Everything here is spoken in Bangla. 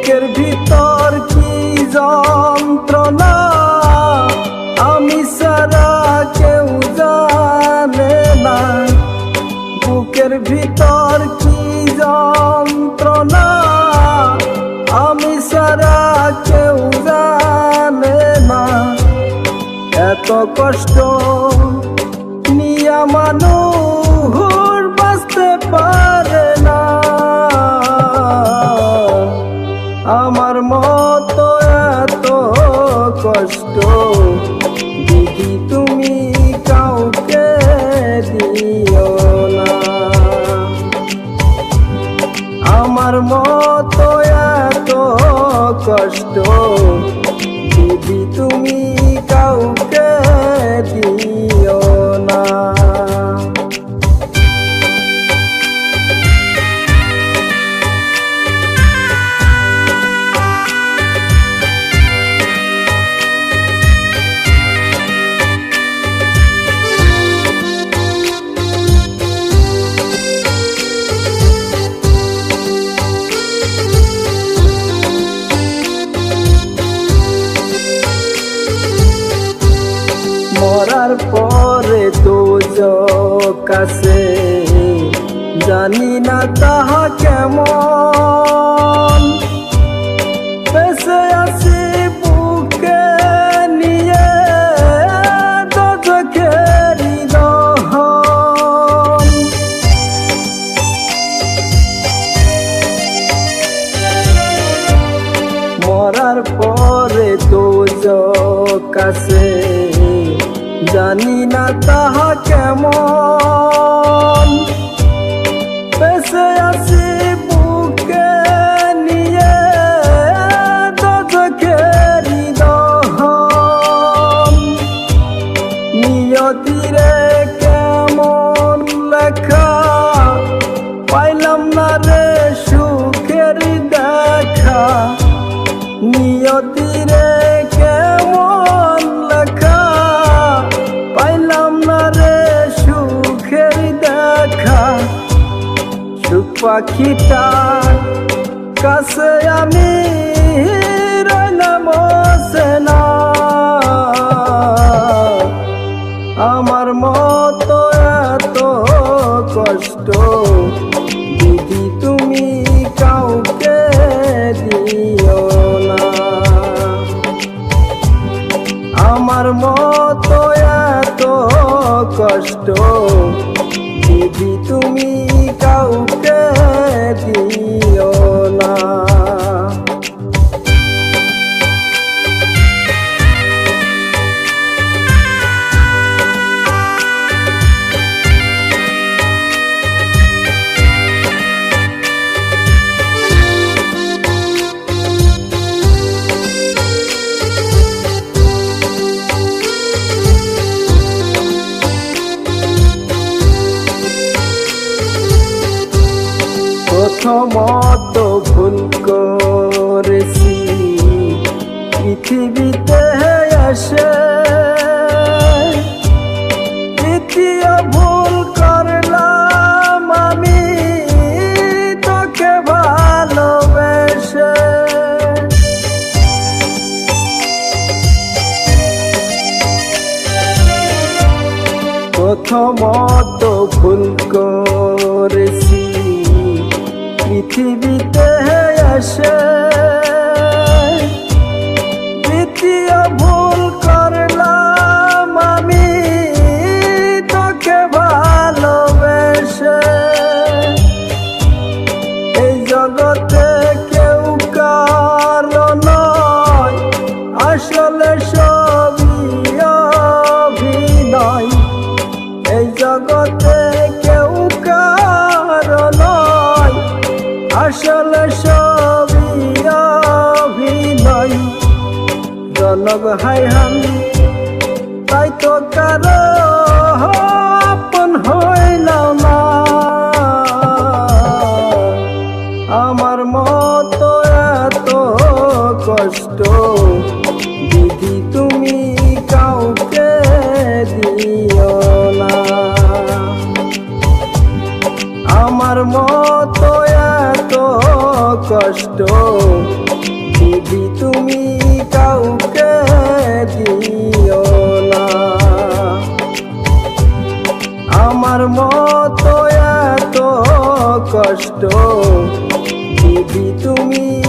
বুকের ভিতর কি যন্ত্রণা আমি ছাড়া কেউ জানে না। বুকের ভিতর কি যন্ত্রণা আমি ছাড়া কেউ জানে না। এত কষ্ট নিয়া মানুষ বাঁচতে পারে না। আমার মতো এত কষ্ট দিদি তুমি কাউকে দিও না। আমার মতো এত কষ্ট দিদি তুমি কাউকে দিও না। মরার পরে তো কাছে জানি না তাহা কেমন। বেঁচে আছি বুকে নিয়ে দোজখেরি দহন। মরার পরে তো কাছে জানি না তাহা কেমন। বেঁচে আছি বুকে নিয়ে দোজখেরি দহন। নিয়তিরে কেমন লেখা পাইলাম না রে সুখের দেখা। নিয়তিরে কেমন লেখা পাইলাম না রে সুখের দেখা। সুখ পাখিটার কাছে আমি রইলাম না। আমার মতো এত কষ্ট দিদি তুমি কাউকে দিও না। আমার মতো এত কষ্ট দিদি তুমি কাউকে দিও না। প্রথমত ভুল করেছি পৃথিবীতে এসে। দ্বিতীয় ভুল করলাম আমি তোকে ভালোবেসে। প্রথমত ভুল করেছি পৃথিবীতে এসে। দ্বিতীয় ভুল করলাম আমি তোকে ভালোবেসে। এই জগতে কেউ কারো নয় আসলে সবই অভিনয়। এই জগতে কেউ কারো নয় আসলে সবই অভিনয়। জনক হাইহান তাই তো কারো আপন হইলাম না। আমার মতো এত কষ্ট দিদি তুমি কাউকে দিও না। আমার মতো এত কষ্ট কষ্ট বিধি তুমি